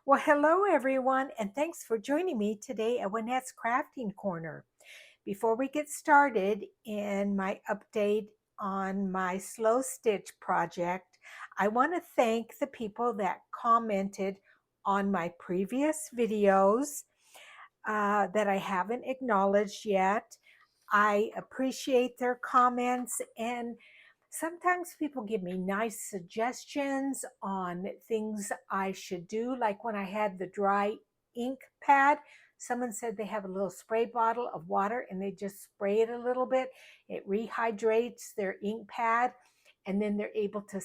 Well, hello everyone, and thanks for joining me today at Juanette's Crafting Corner. Before we get started in my update on my slow stitch project, I want to thank the people that commented on my previous videos that I haven't acknowledged yet. I appreciate their comments, and sometimes people give me nice suggestions on things I should do. Like when I had the dry ink pad, someone said they have a little spray bottle of water and they just spray it a little bit. It rehydrates their ink pad, and then they're able to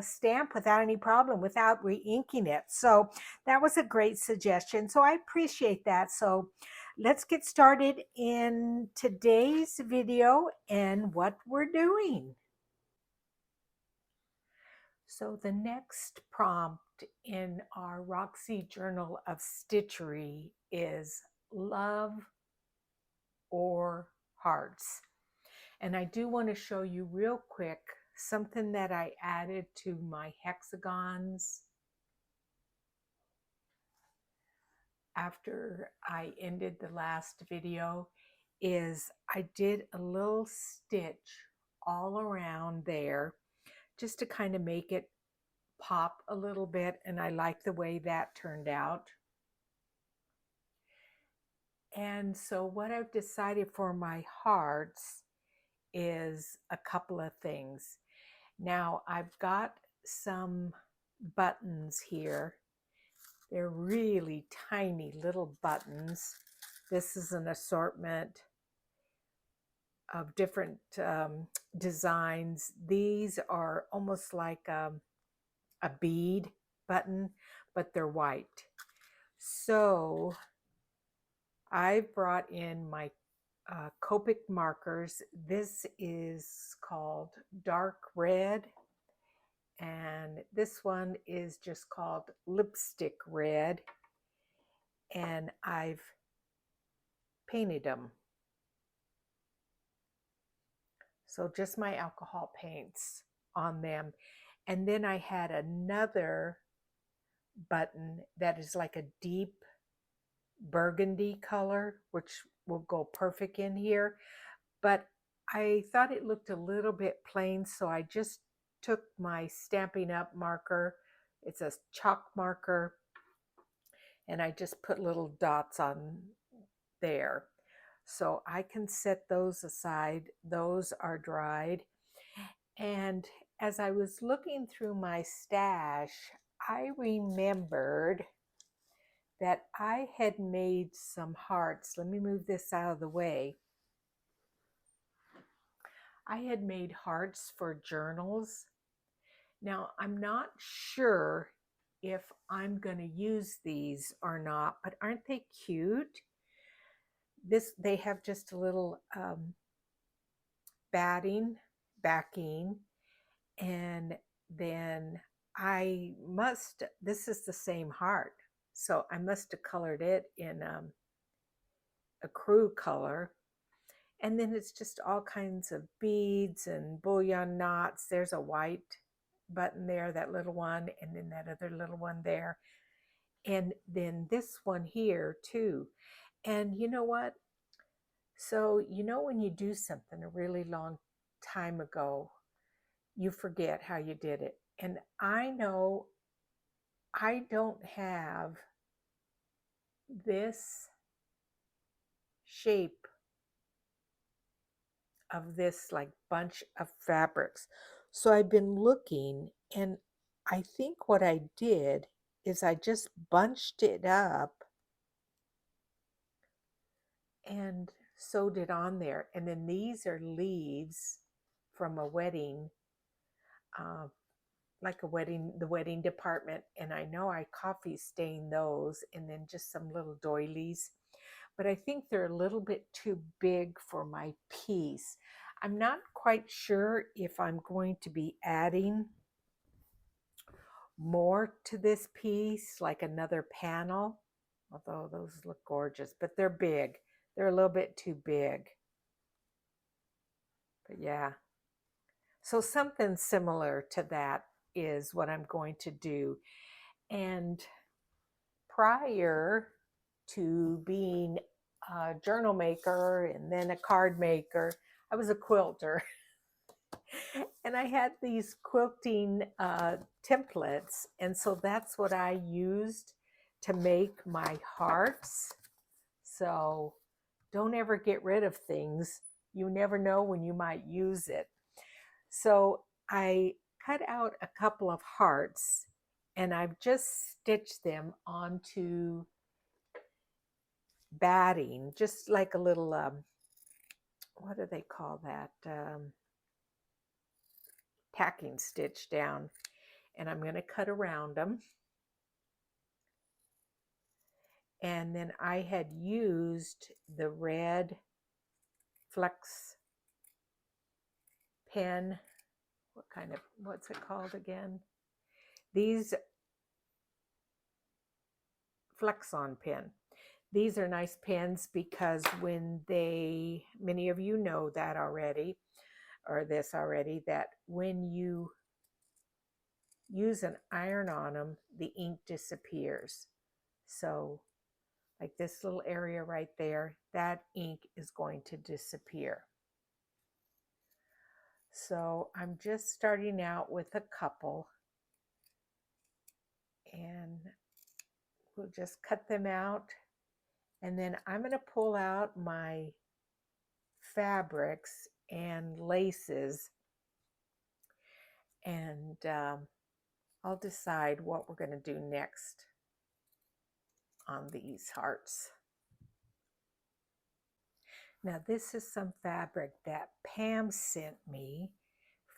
stamp without any problem, without re-inking it. So that was a great suggestion. So I appreciate that. So let's get started in today's video and what we're doing. So the next prompt in our Roxy Journal of Stitchery is love or hearts. And I do want to show you real quick something that I added to my hexagons after I ended the last video. Is I did a little stitch all around there just to kind of make it pop a little bit, and I like the way that turned out. And so what I've decided for my hearts is a couple of things. Now I've got some buttons here. They're really tiny little buttons. This is an assortment of different designs. These are almost like a bead button, but they're white. So I brought in my Copic markers. This is called dark red, and this one is just called lipstick red, and I've painted them. So just my alcohol paints on them. And then I had another button that is like a deep burgundy color, which will go perfect in here. But I thought it looked a little bit plain, so I just took my Stampin' Up marker. It's a chalk marker, and I just put little dots on there. So I can set those aside. Those are dried. And as I was looking through my stash, I remembered that I had made some hearts. Let me move this out of the way. I had made hearts for journals. Now, I'm not sure if I'm going to use these or not, but aren't they cute? They have just a little backing, and then this is the same heart, so I must have colored it in a crew color. And then it's just all kinds of beads and bullion knots. There's a white button there, that little one, and then that other little one there. And then this one here too. And you know what? So, when you do something a really long time ago, you forget how you did it. And I know I don't have this shape of this like bunch of fabrics. So I've been looking, and I think what I did is I just bunched it up and sewed it on there. And then these are leaves from a wedding, uh, like the wedding department. And I know I coffee stained those, and then just some little doilies. But I think they're a little bit too big for my piece. I'm not quite sure if I'm going to be adding more to this piece, like another panel, although those look gorgeous, but they're big. They're a little bit too big. But yeah. So something similar to that is what I'm going to do. And prior to being a journal maker and then a card maker, I was a quilter. And I had these quilting templates. And so that's what I used to make my hearts. So don't ever get rid of things. You never know when you might use it. So I cut out a couple of hearts and I've just stitched them onto batting, just like a little, what do they call that? Tacking stitch down. And I'm going to cut around them. And then I had used the red flex pen. What's it called again? These Flex-On pen. These are nice pens because many of you know that already, or this already, that when you use an iron on them, the ink disappears. So like this little area right there, that ink is going to disappear. So I'm just starting out with a couple and we'll just cut them out. And then I'm going to pull out my fabrics and laces and I'll decide what we're going to do next on these hearts. Now this is some fabric that Pam sent me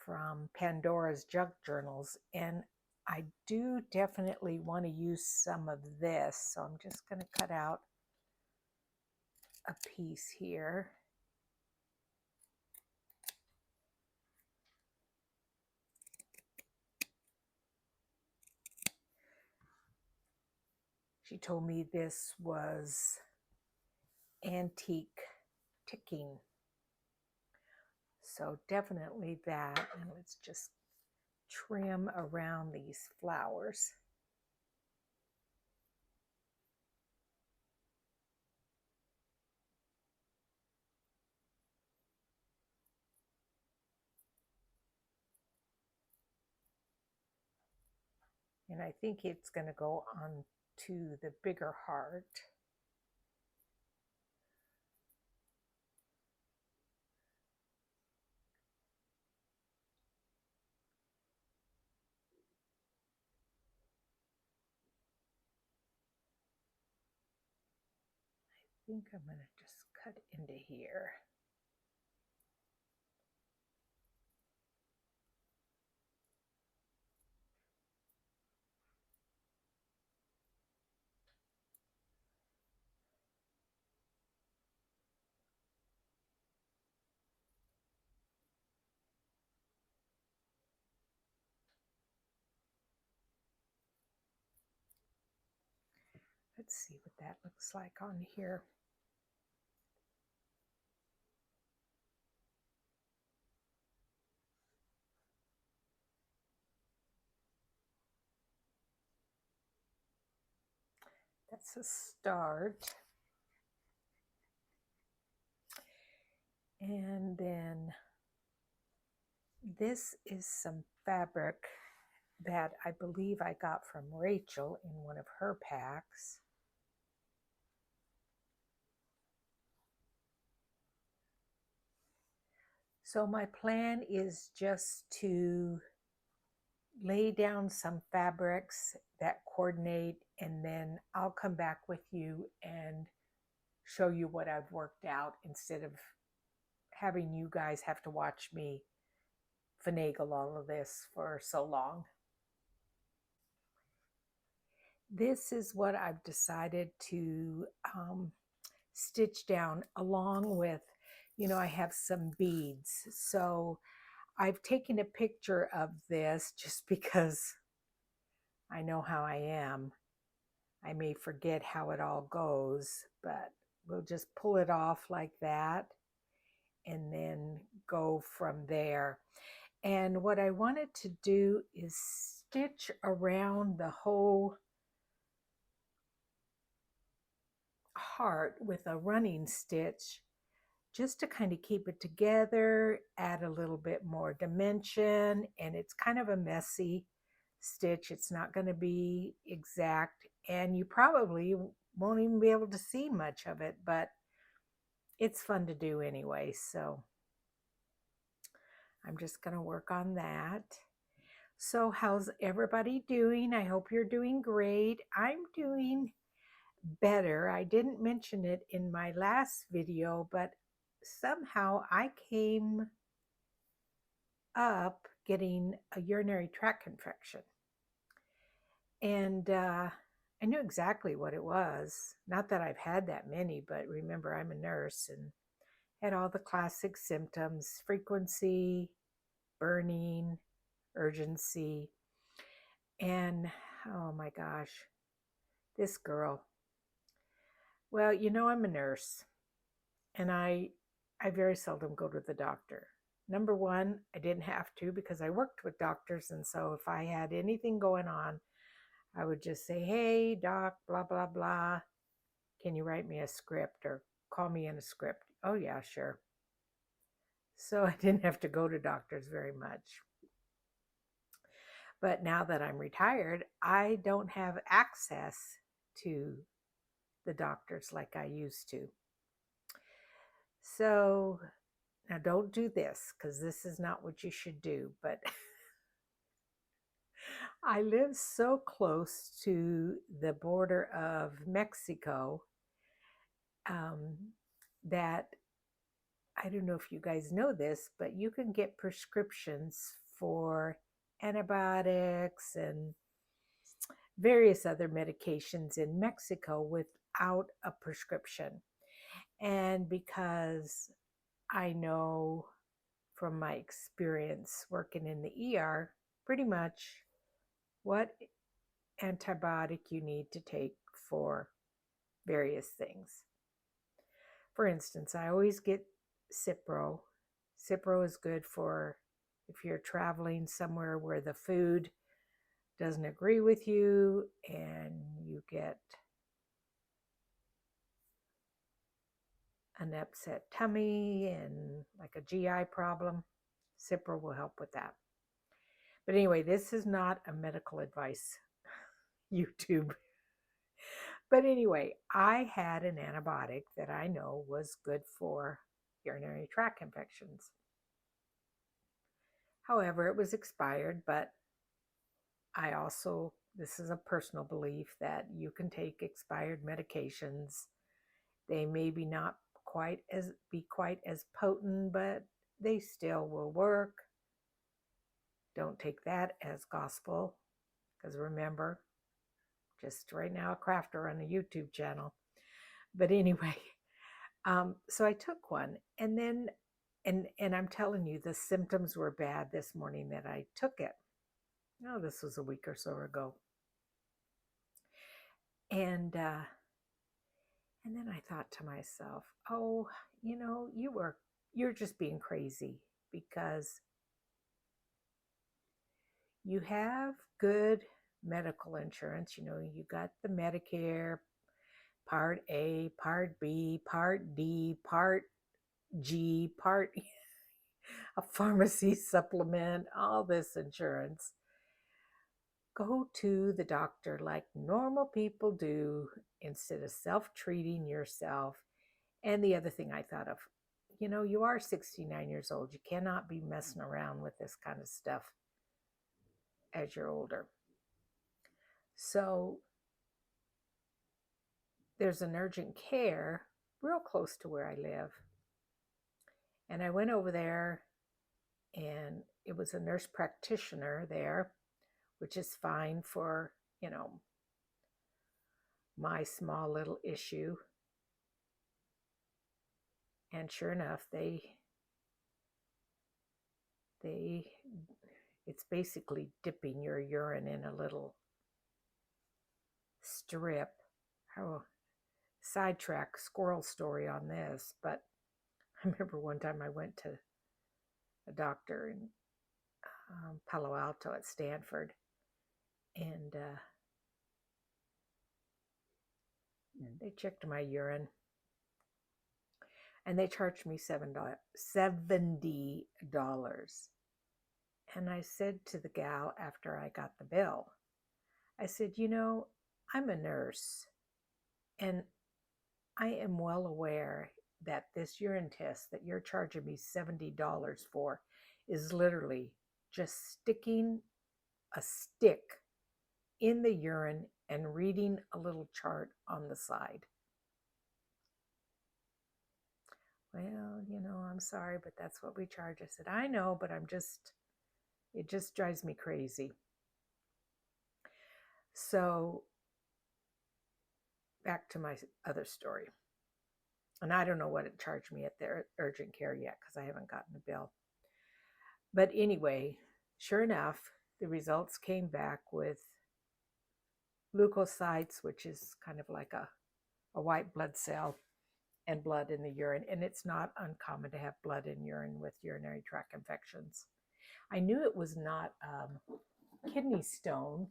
from Pandora's Junk Journals, and I do definitely want to use some of this, so I'm just going to cut out a piece here. She told me this was antique ticking. So definitely that. And let's just trim around these flowers. And I think it's going to go on to the bigger heart. I think I'm going to just cut into here. Let's see what that looks like on here. That's a start. And then this is some fabric that I believe I got from Rachel in one of her packs. So my plan is just to lay down some fabrics that coordinate, and then I'll come back with you and show you what I've worked out instead of having you guys have to watch me finagle all of this for so long. This is what I've decided to stitch down along with, I have some beads. So I've taken a picture of this just because I know how I am. I may forget how it all goes, but we'll just pull it off like that and then go from there. And what I wanted to do is stitch around the whole, part with a running stitch just to kind of keep it together, add a little bit more dimension, and it's kind of a messy stitch. It's not going to be exact, and you probably won't even be able to see much of it, but it's fun to do anyway, so I'm just going to work on that. So how's everybody doing? I hope you're doing great. I'm doing better. I didn't mention it in my last video, but somehow I came up getting a urinary tract infection. And I knew exactly what it was. Not that I've had that many, but remember, I'm a nurse and had all the classic symptoms: frequency, burning, urgency. And oh my gosh, this girl. Well, I'm a nurse, and I very seldom go to the doctor. Number one, I didn't have to because I worked with doctors, and so if I had anything going on, I would just say, "Hey, doc, blah blah blah. Can you write me a script or call me in a script?" "Oh yeah, sure." So I didn't have to go to doctors very much. But now that I'm retired, I don't have access to the doctors like I used to. So now don't do this because this is not what you should do. But I live so close to the border of Mexico um, that I don't know if you guys know this, but you can get prescriptions for antibiotics and various other medications in Mexico without a prescription. And because I know from my experience working in the ER pretty much what antibiotic you need to take for various things. For instance, I always get Cipro. Cipro is good for if you're traveling somewhere where the food doesn't agree with you and you get an upset tummy and like a GI problem. Cipro will help with that. But anyway, this is not a medical advice YouTube. But anyway, I had an antibiotic that I know was good for urinary tract infections. However, it was expired, but I also, this is a personal belief that you can take expired medications. They may be not quite as potent, but they still will work. Don't take that as gospel, because remember, just right now a crafter on a YouTube channel. But anyway, so I took one, and then and I'm telling you, the symptoms were bad this morning that I took it. Oh, this was a week or so ago. And then I thought to myself, oh, you're just being crazy because you have good medical insurance. You got the Medicare, Part A, Part B, Part D, Part G, Part a pharmacy supplement, all this insurance. Go to the doctor like normal people do instead of self-treating yourself. And the other thing I thought of, you are 69 years old. You cannot be messing around with this kind of stuff as you're older. So there's an urgent care real close to where I live. And I went over there, and it was a nurse practitioner there, which is fine for, my small little issue. And sure enough, it's basically dipping your urine in a little strip. Oh, sidetrack squirrel story on this, but I remember one time I went to a doctor in Palo Alto at Stanford, and They checked my urine and they charged me $70. And I said to the gal after I got the bill, I said, I'm a nurse and I am well aware that this urine test that you're charging me $70 for is literally just sticking a stick in the urine and reading a little chart on the side. Well, I'm sorry, but that's what we charge. I said, I know, but it just drives me crazy. So back to my other story. And I don't know what it charged me at the urgent care yet because I haven't gotten the bill. But anyway, sure enough, the results came back with leukocytes, which is kind of like a white blood cell, and blood in the urine. And it's not uncommon to have blood in urine with urinary tract infections. I knew it was not kidney stone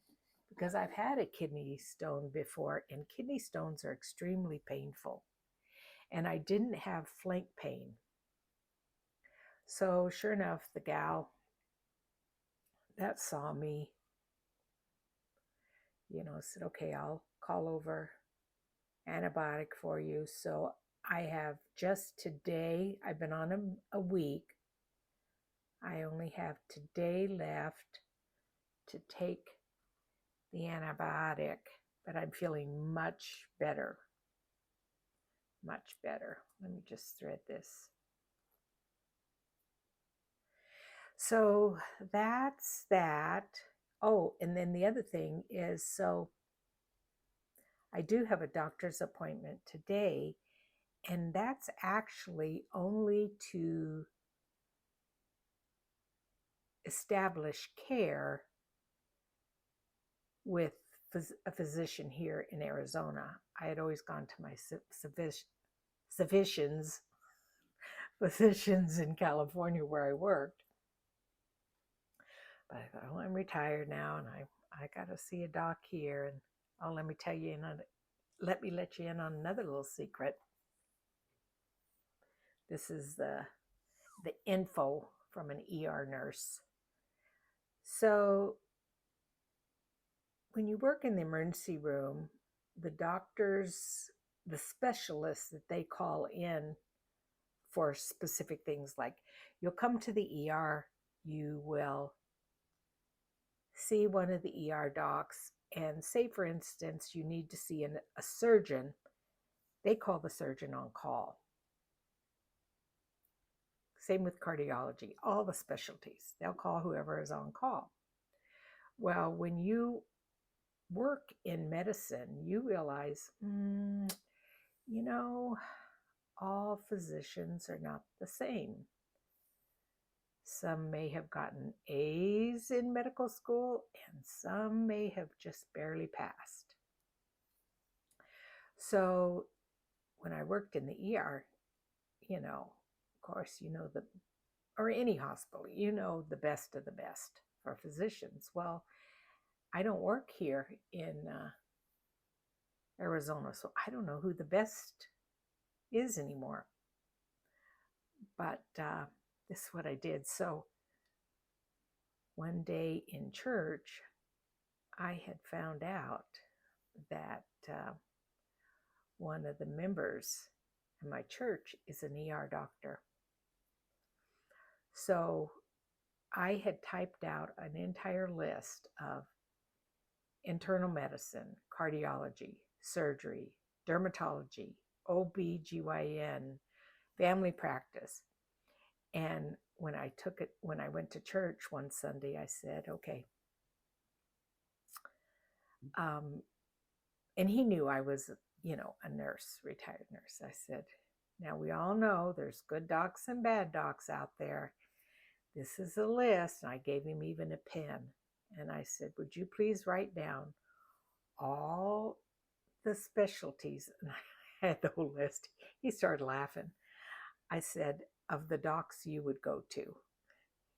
because I've had a kidney stone before, and kidney stones are extremely painful. And I didn't have flank pain. So sure enough, the gal that saw me, said, okay, I'll call over antibiotic for you. So I have just today, I've been on a week. I only have today left to take the antibiotic, but I'm feeling much better. Much better. Let me just thread this. So that's that. Oh, and then the other thing is, so I do have a doctor's appointment today, and that's actually only to establish care with a physician here in Arizona. I had always gone to my physicians in California where I worked. But I thought, oh, I'm retired now, and I got to see a doc here. And oh, let me let you in on another little secret. This is the info from an ER nurse. So when you work in the emergency room, the doctors, the specialists that they call in for specific things, like you'll come to the ER, you will see one of the ER docs, and say, for instance, you need to see a surgeon, they call the surgeon on call. Same with cardiology, all the specialties. They'll call whoever is on call. Well, when you work in medicine, you realize, all physicians are not the same. Some may have gotten A's in medical school, and some may have just barely passed. So when I worked in the ER, of course, or any hospital, the best of the best for physicians. Well, I don't work here in Arizona, so I don't know who the best is anymore. But this is what I did. So one day in church, I had found out that one of the members in my church is an ER doctor. So I had typed out an entire list of internal medicine, cardiology, surgery, dermatology, OB/GYN, family practice. And when I went to church one Sunday, I said, okay. And he knew I was, a nurse, retired nurse. I said, now we all know there's good docs and bad docs out there. This is a list. And I gave him even a pen. And I said, would you please write down all the specialties? And I had the whole list. He started laughing. I said, of the docs you would go to.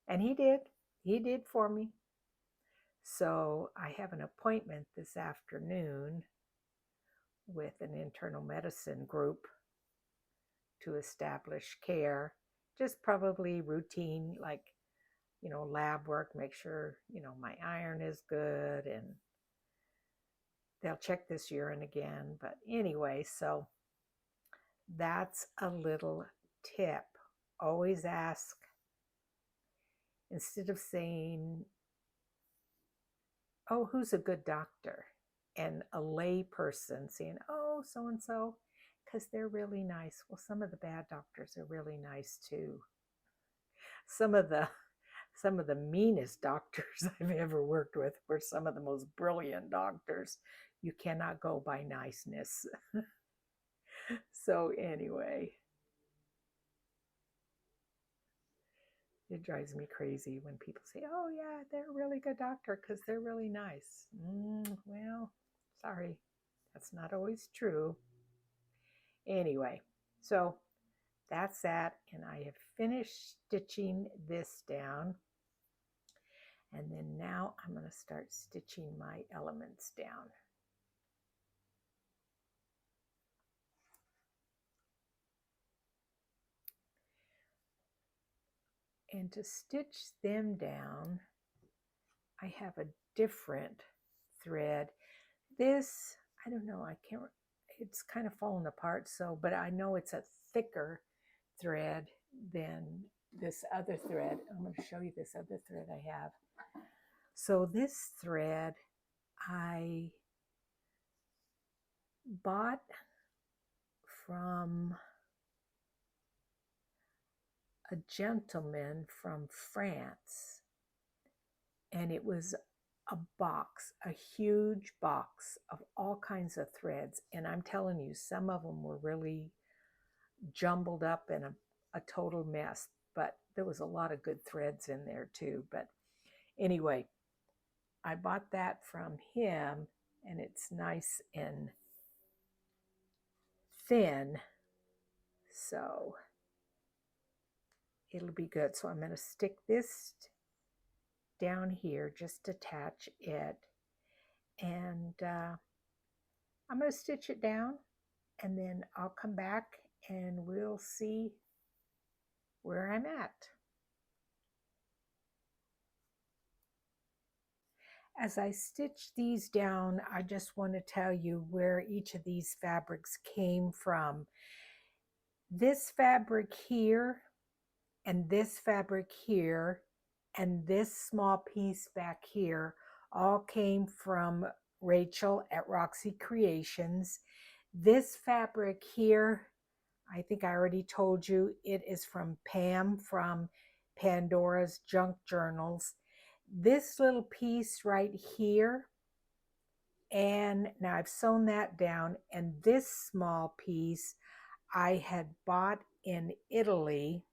And he did. He did for me. So I have an appointment this afternoon with an internal medicine group to establish care, just probably routine, like, lab work, make sure, my iron is good, and they'll check this urine again. But anyway, so that's a little tip. Always ask, instead of saying, oh, who's a good doctor? And a lay person saying, oh, so and so, because they're really nice. Well, some of the bad doctors are really nice too. Some of the meanest doctors I've ever worked with were some of the most brilliant doctors. You cannot go by niceness. So anyway, it drives me crazy when people say, oh yeah, they're a really good doctor because they're really nice. Well, sorry, that's not always true. Anyway, so that's that, and I have finished stitching this down. And then now I'm going to start stitching my elements down. And to stitch them down, I have a different thread. This, I don't know, I can't, it's kind of fallen apart, so, but I know it's a thicker thread than this other thread. I'm going to show you this other thread I have. So this thread I bought from a gentleman from France, and it was a box, a huge box of all kinds of threads. And I'm telling you, some of them were really jumbled up in a total mess, but there was a lot of good threads in there too. But anyway, I bought that from him, and it's nice and thin, so it'll be good. So I'm going to stick this down here, just attach it, and I'm going to stitch it down, and then I'll come back and we'll see where I'm at. As I stitch these down, I just want to tell you where each of these fabrics came from. This fabric here, and this fabric here, and this small piece back here all came from Rachel at Roxy Creations. This fabric here, I think I already told you, it is from Pam from Pandora's Junk Journals. This little piece right here, and now I've sewn that down, and this small piece I had bought in Italy.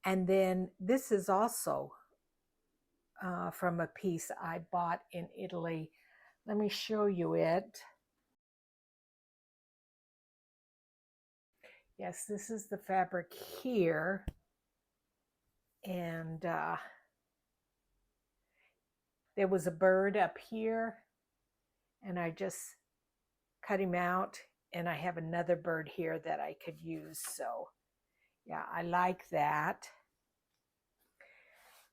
And then this is also from a piece I bought in Italy. Let me show you it. Yes, this is the fabric here. And there was a bird up here, and I just cut him out, and I have another bird here that I could use. So yeah, I like that.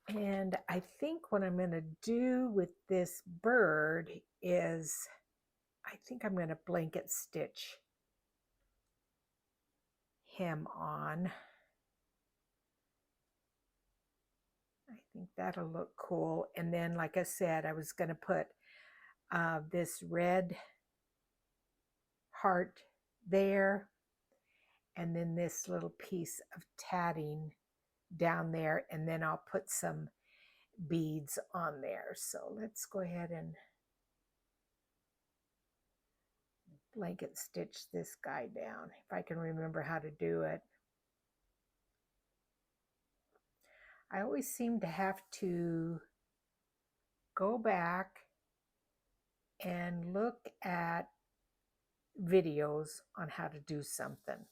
And I think what I'm going to do with this bird is, I think I'm going to blanket stitch him on. I think that'll look cool. And then, like I said, I was going to put this red heart there, and then this little piece of tatting down there, and then I'll put some beads on there. So let's go ahead and blanket stitch this guy down, if I can remember how to do it. I always seem to have to go back and look at videos on how to do something.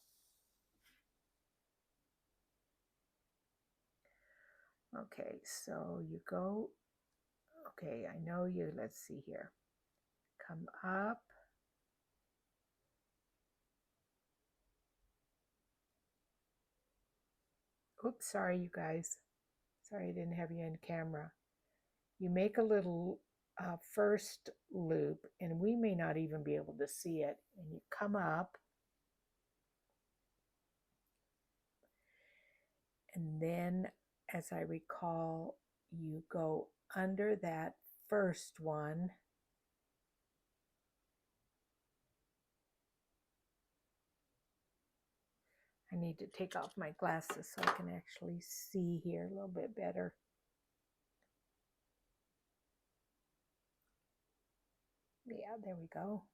Okay, so you go, okay, I know you, let's see here. Come up, Oops, sorry, you guys. Sorry, I didn't have you in camera. You make a little first loop, and we may not even be able to see it. And you come up, and then, as I recall, you go under that first one. I need to take off my glasses so I can actually see here a little bit better. Yeah, there we go.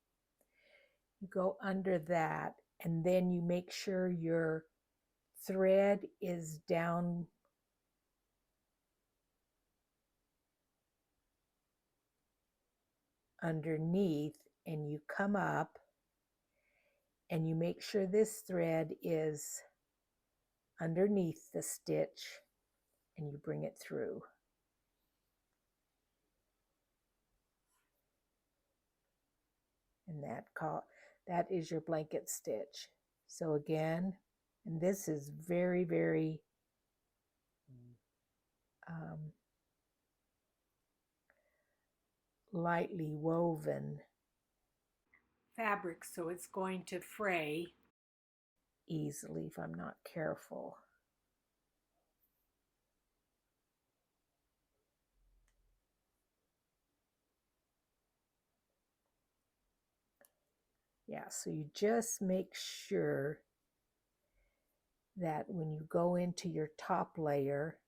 You go under that, and then you make sure your thread is down underneath, and you come up and you make sure this thread is underneath the stitch, and you bring it through. And that is your blanket stitch. So again, and this is very, very lightly woven fabric, so it's going to fray easily if I'm not careful. Yeah, so you just make sure that when you go into your top layer,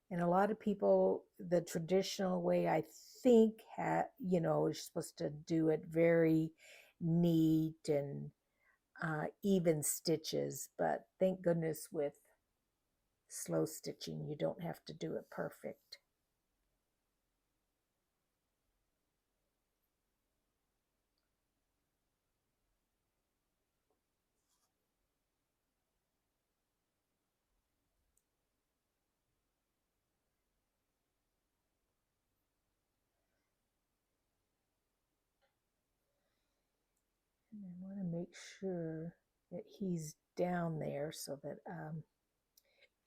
and a lot of people, the traditional way, I think, you're supposed to do it very neat and even stitches, but thank goodness with slow stitching, you don't have to do it perfect. And I want to make sure that he's down there so that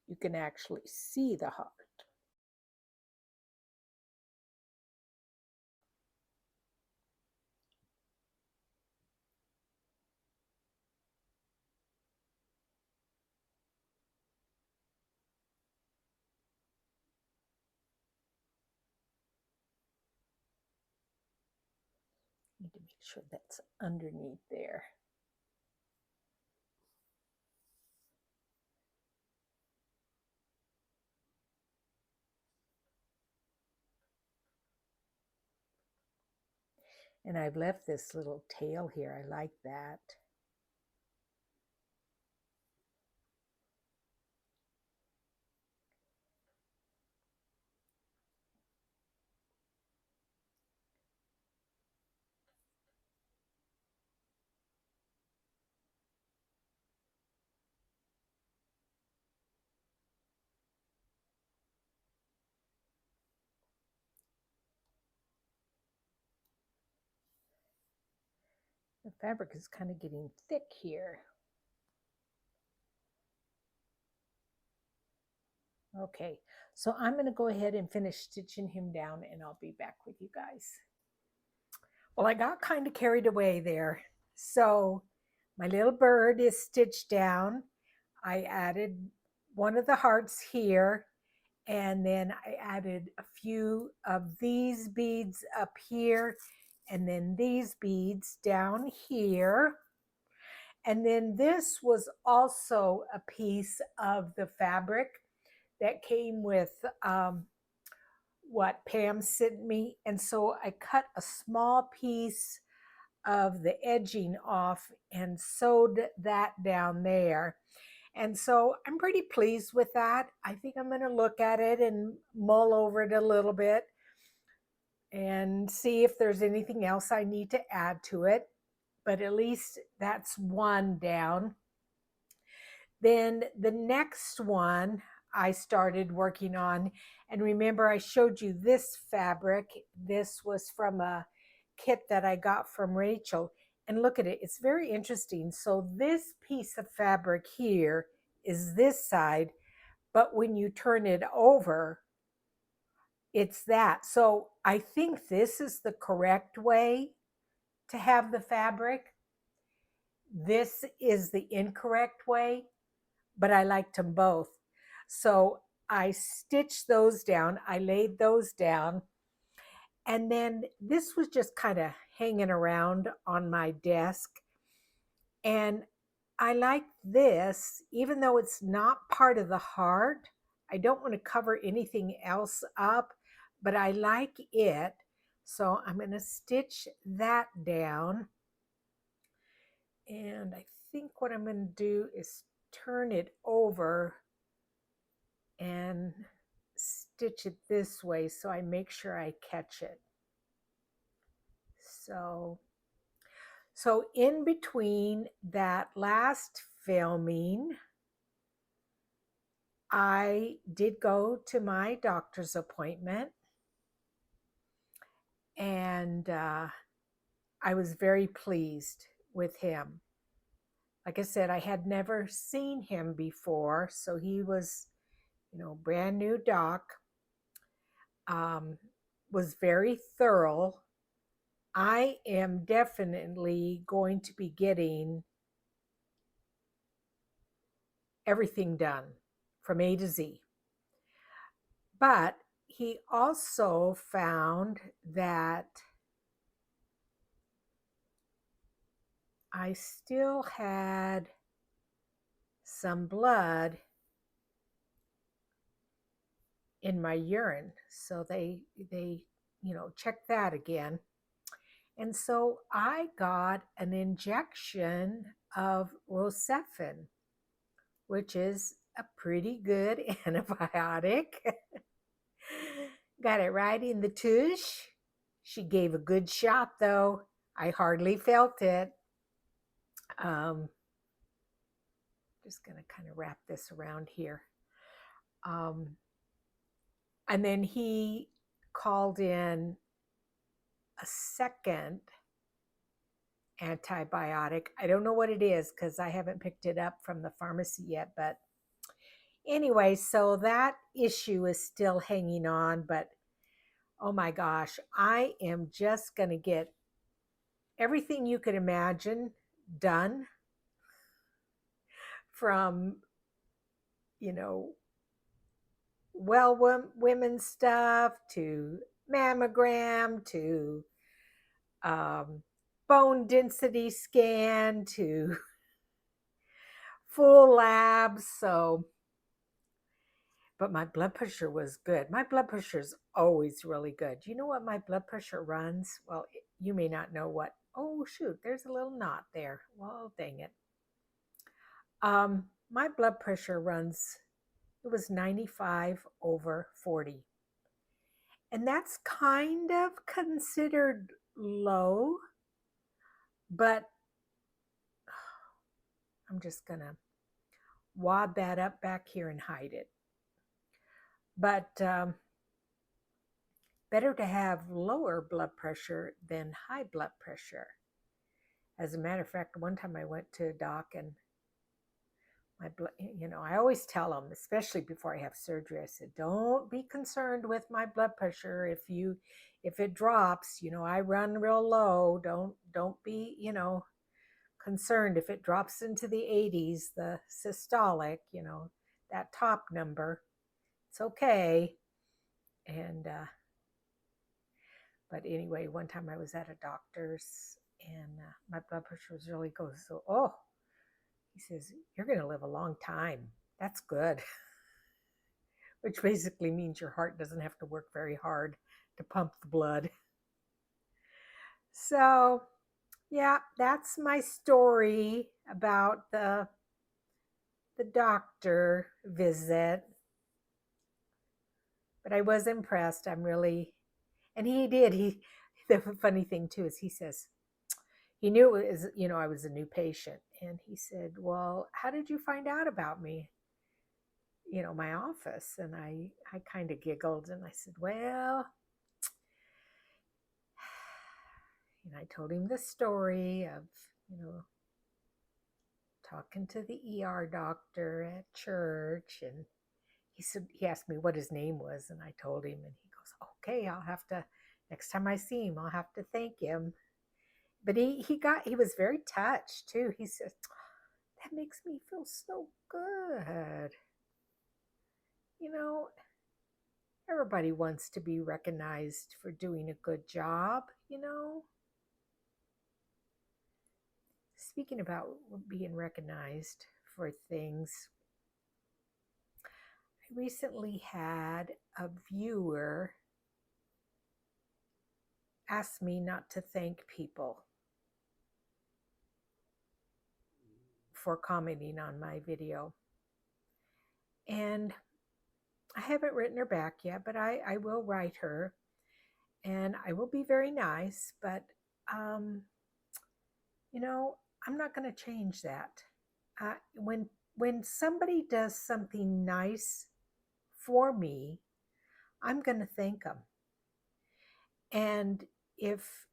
you can actually see the heart. Need to make sure that's underneath there. And I've left this little tail here. I like that. The fabric is kind of getting thick here. Okay, so I'm going to go ahead and finish stitching him down, and I'll be back with you guys. Well, I got kind of carried away there. So my little bird is stitched down. I added one of the hearts here, and then I added a few of these beads up here, and then these beads down here. And then this was also a piece of the fabric that came with what Pam sent me. And so I cut a small piece of the edging off and sewed that down there. And so I'm pretty pleased with that. I think I'm going to look at it and mull over it a little bit and see if there's anything else I need to add to it. But at least that's one down. Then the next one I started working on, and remember I showed you this fabric. This was from a kit that I got from Rachel. And look at it, it's very interesting. So this piece of fabric here is this side, but when you turn it over, it's that. So I think this is the correct way to have the fabric. This is the incorrect way, but I liked them both. So I stitched those down, I laid those down, and then this was just kind of hanging around on my desk. And I like this, even though it's not part of the heart. I don't want to cover anything else up, but I like it. So I'm going to stitch that down. And I think what I'm going to do is turn it over and stitch it this way so I make sure I catch it. So in between that last filming, I did go to my doctor's appointment, and I was very pleased with him. Like I said, I had never seen him before, so he was, brand new doc, was very thorough. I am definitely going to be getting everything done from A to Z. But he also found that I still had some blood in my urine. So they checked that again. And so I got an injection of Rocephin, which is a pretty good antibiotic. Got it right in the tush. She gave a good shot, though. I hardly felt it. Just going to kind of wrap this around here. And then he called in a second antibiotic. I don't know what it is because I haven't picked it up from the pharmacy yet. But anyway, so that issue is still hanging on. But oh my gosh, I am just going to get everything you could imagine done, from, women stuff to mammogram to bone density scan to full labs. So, but my blood pressure was good. My blood pressure is always really good. You know what my blood pressure runs? Well, you may not know what. Oh, shoot, there's a little knot there. Well, dang it. My blood pressure runs, it was 95/40. And that's kind of considered low, but I'm just going to wad that up back here and hide it. But better to have lower blood pressure than high blood pressure. As a matter of fact, one time I went to a doc, and my blood, I always tell them, especially before I have surgery, I said, don't be concerned with my blood pressure. If it drops, I run real low. Don't be, concerned if it drops into the 80s, the systolic, that top number. It's okay. And but anyway, one time I was at a doctor's, and my blood pressure was really good. So, he says, you're going to live a long time. That's good. Which basically means your heart doesn't have to work very hard to pump the blood. So, yeah, that's my story about the doctor visit. But I was impressed. I'm really, and he did. The funny thing too is he says, he knew it was, I was a new patient. And he said, well, how did you find out about me? My office. And I kind of giggled and I said, well, and I told him the story of, talking to the ER doctor at church, and he asked me what his name was, and I told him, and he goes, "Okay, I'll have to next time I see him, I'll have to thank him." But he was very touched too. He said, "That makes me feel so good." You know, everybody wants to be recognized for doing a good job. Speaking about being recognized for things, I recently had a viewer ask me not to thank people for commenting on my video. And I haven't written her back yet, but I will write her, and I will be very nice. But, um, you know, I'm not going to change that. When somebody does something nice for me, I'm going to thank them. And if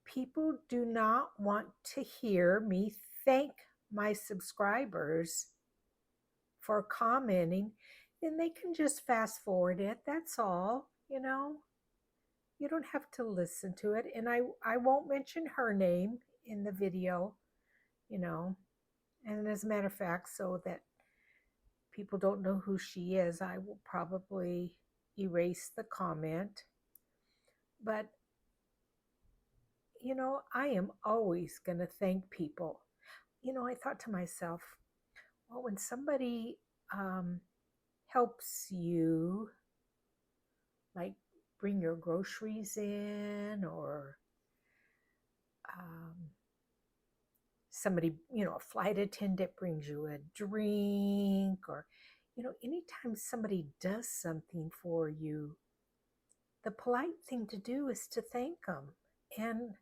people do not want to hear me thank my subscribers for commenting, then they can just fast forward it. That's all. You don't have to listen to it. And I won't mention her name in the video, you know. And as a matter of fact, so that people don't know who she is, I will probably erase the comment. But, I am always going to thank people. I thought to myself, well, when somebody helps you, like bring your groceries in, or um, somebody, a flight attendant brings you a drink, or, anytime somebody does something for you, the polite thing to do is to thank them. And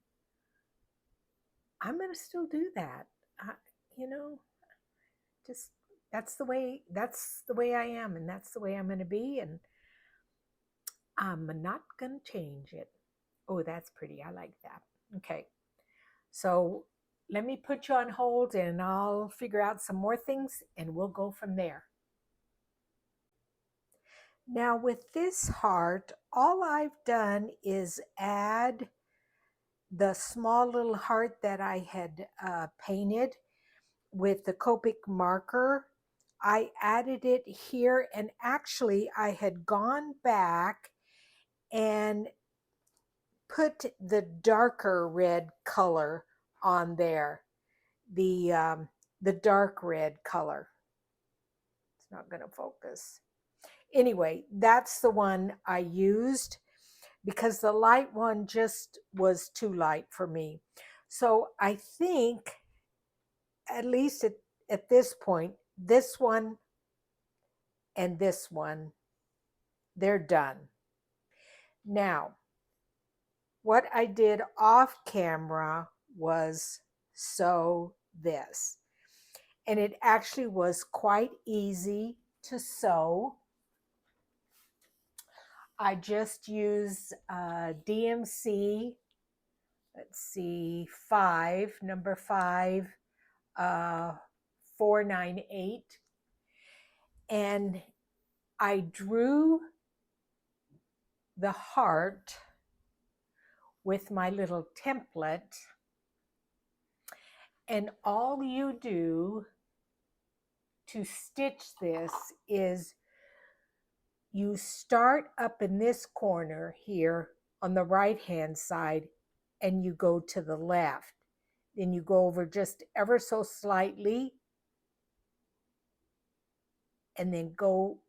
I'm going to still do that. I, you know, just that's the way I am, and that's the way I'm going to be, and I'm not going to change it. Oh, that's pretty. I like that. Okay. So let me put you on hold, and I'll figure out some more things, and we'll go from there. Now, with this heart, all I've done is add the small little heart that I had painted with the Copic marker. I added it here, and actually I had gone back and put the darker red color on there, the dark red color. It's not going to focus. Anyway, that's the one I used because the light one just was too light for me. So I think, at least at this point, this one and this one, they're done. Now, what I did off camera was sew this. And it actually was quite easy to sew. I just used DMC, let's see, number 5, 498. And I drew the heart with my little template. And all you do to stitch this is you start up in this corner here on the right hand side, and you go to the left. Then you go over just ever so slightly, and then go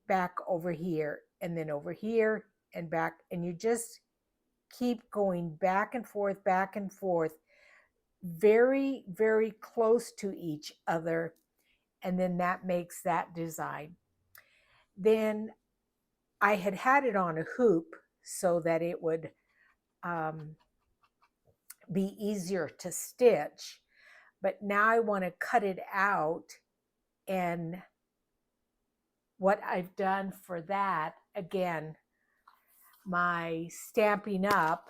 back over here, and then over here and back, and you just keep going back and forth, very, very close to each other, and then that makes that design. Then I had it on a hoop so that it would be easier to stitch, but now I want to cut it out. And what I've done for that, again, my Stampin' Up!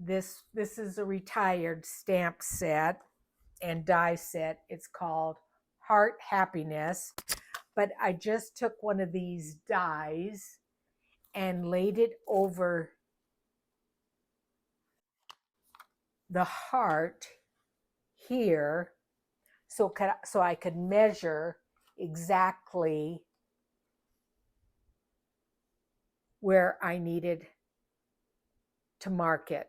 This is a retired stamp set and die set. It's called Heart Happiness. But I just took one of these dies and laid it over the heart here, so I could measure exactly where I needed to mark it.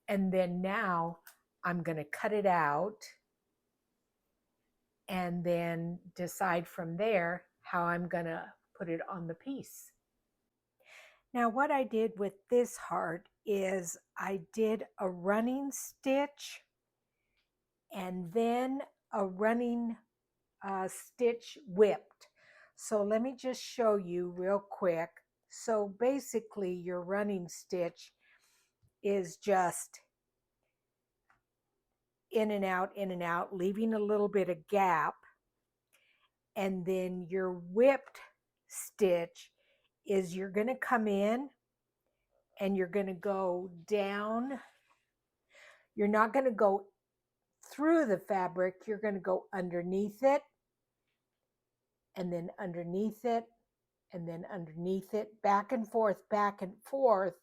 And then now I'm going to cut it out and then decide from there how I'm going to put it on the piece. Now, what I did with this heart is I did a running stitch and then a running stitch whipped. So let me just show you real quick. So basically your running stitch is just in and out, leaving a little bit of gap. And then your whipped stitch is you're going to come in and you're going to go down. You're not going to go through the fabric. You're going to go underneath it and then underneath it and then underneath it, back and forth, back and forth.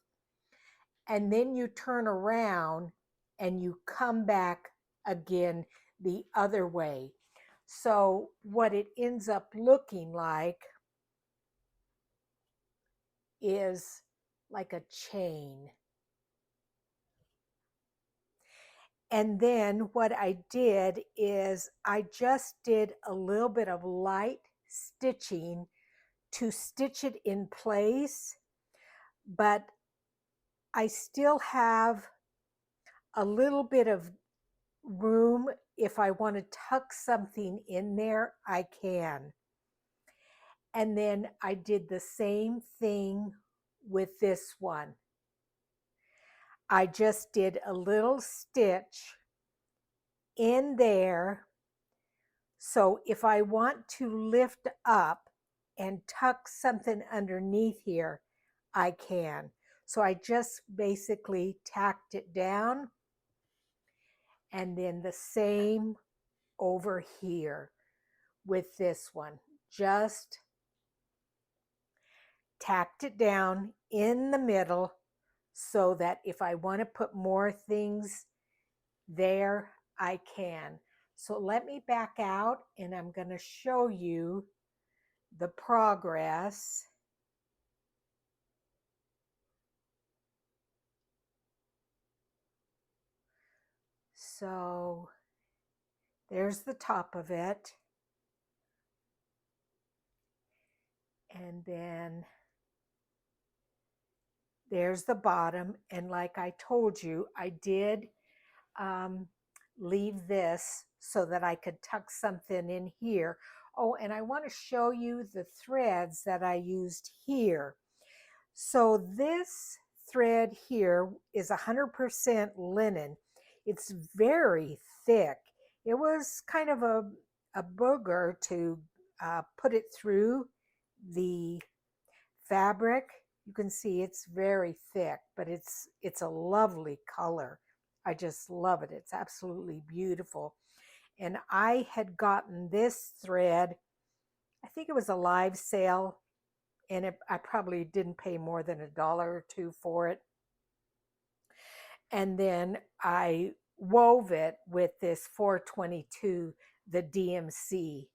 And then you turn around and you come back again the other way. So what it ends up looking like is like a chain. And then what I did is I just did a little bit of light stitching to stitch it in place, but I still have a little bit of room. If I want to tuck something in there, I can. And then I did the same thing with this one. I just did a little stitch in there. So if I want to lift up and tuck something underneath here, I can. So I just basically tacked it down, and then the same over here with this one. Just tacked it down in the middle so that if I want to put more things there, I can. So let me back out and I'm going to show you the progress. So there's the top of it. And then there's the bottom. And like I told you, I did leave this so that I could tuck something in here. Oh, and I want to show you the threads that I used here. So this thread here is 100% linen. It's very thick. It was kind of a booger to put it through the fabric. You can see it's very thick, but it's a lovely color. I just love it. It's absolutely beautiful. And I had gotten this thread, I think it was a live sale, and I probably didn't pay more than $1 or $2 for it. And then I wove it with this 422, the DMC,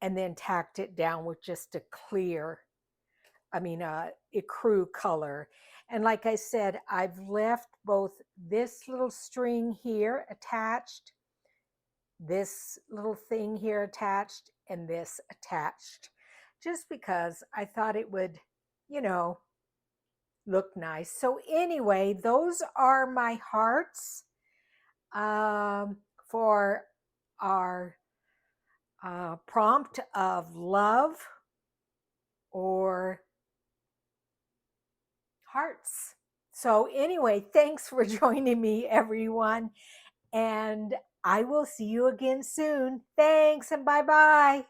and then tacked it down with just a clear, ecru color. And like I said, I've left both this little string here attached, this little thing here attached, and this attached, just because I thought it would, look nice. So anyway, those are my hearts for our prompt of love or hearts. So anyway, thanks for joining me, everyone. And I will see you again soon. Thanks and bye-bye.